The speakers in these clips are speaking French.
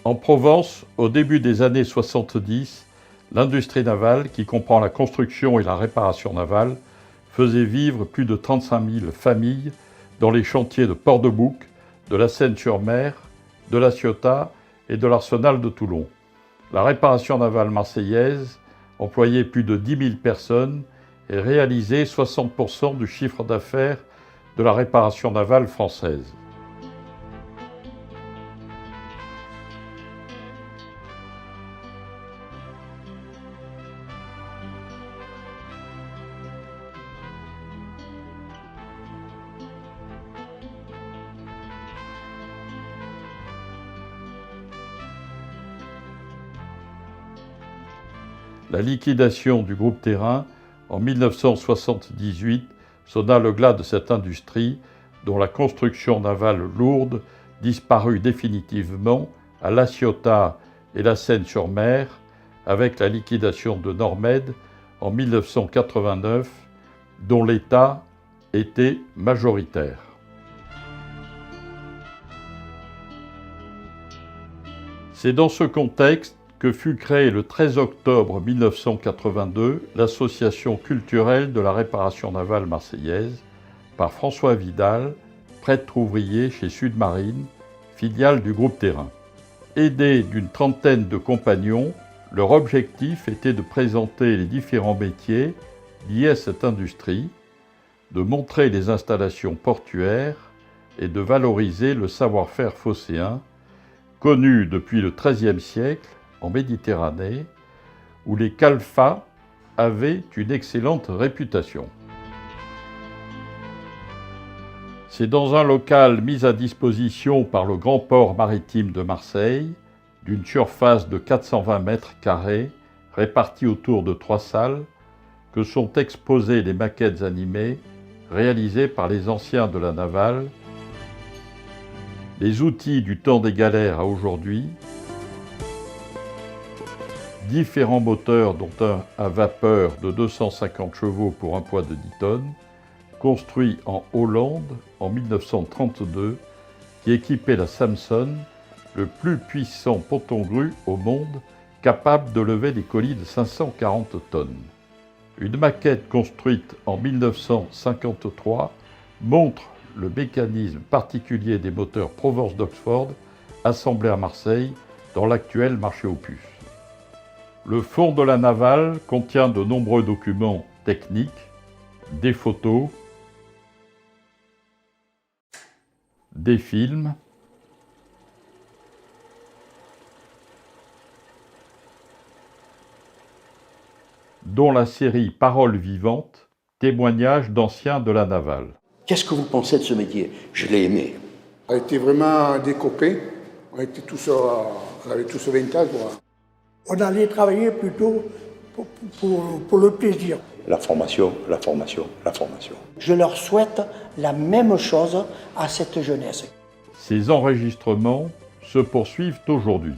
En Provence, au début des années 70, l'industrie navale, qui comprend la construction et la réparation navale, faisait vivre plus de 35 000 familles dans les chantiers de Port-de-Bouc, de la Seyne-sur-Mer, de La Ciotat et de l'Arsenal de Toulon. La réparation navale marseillaise employait plus de 10 000 personnes et réalisait 60% du chiffre d'affaires de la réparation navale française. La liquidation du groupe Terrain en 1978 sonna le glas de cette industrie dont la construction navale lourde disparut définitivement à La Ciotat et la Seyne-sur-Mer avec la liquidation de Normed en 1989 dont l'État était majoritaire. C'est dans ce contexte que fut créée le 13 octobre 1982 l'Association culturelle de la réparation navale marseillaise par François Vidal, prêtre ouvrier chez Sud-Marine, filiale du groupe Terrain. Aidés d'une trentaine de compagnons, leur objectif était de présenter les différents métiers liés à cette industrie, de montrer les installations portuaires et de valoriser le savoir-faire phocéen, connu depuis le XIIIe siècle en Méditerranée, où les calfats avaient une excellente réputation. C'est dans un local mis à disposition par le Grand Port Maritime de Marseille, d'une surface de 420 mètres carrés, répartie autour de 3 salles, que sont exposées les maquettes animées réalisées par les anciens de la navale, les outils du temps des galères à aujourd'hui, différents moteurs dont un à vapeur de 250 chevaux pour un poids de 10 tonnes, construit en Hollande en 1932, qui équipait la Samson, le plus puissant ponton-grue au monde, capable de lever des colis de 540 tonnes. Une maquette construite en 1953 montre le mécanisme particulier des moteurs Provence d'Oxford assemblés à Marseille dans l'actuel marché aux puces. Le fonds de la navale contient de nombreux documents techniques, des photos, des films, dont la série Paroles vivantes, témoignages d'anciens de la navale. Qu'est-ce que vous pensez de ce métier? Je l'ai aimé. On était vraiment des copains, on avait tous 20 ans, quoi. On allait travailler plutôt pour le plaisir. La formation, la formation, la formation. Je leur souhaite la même chose à cette jeunesse. Ces enregistrements se poursuivent aujourd'hui.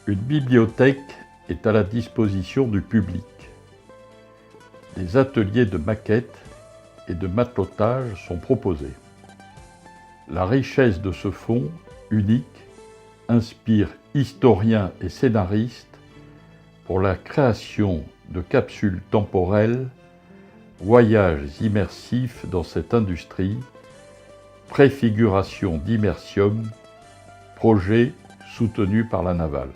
Une bibliothèque est à la disposition du public. Des ateliers de maquettes et de matelotage sont proposés. La richesse de ce fonds, unique, inspire historiens et scénaristes pour la création de capsules temporelles, voyages immersifs dans cette industrie, préfiguration d'Immersium, projet soutenu par la navale.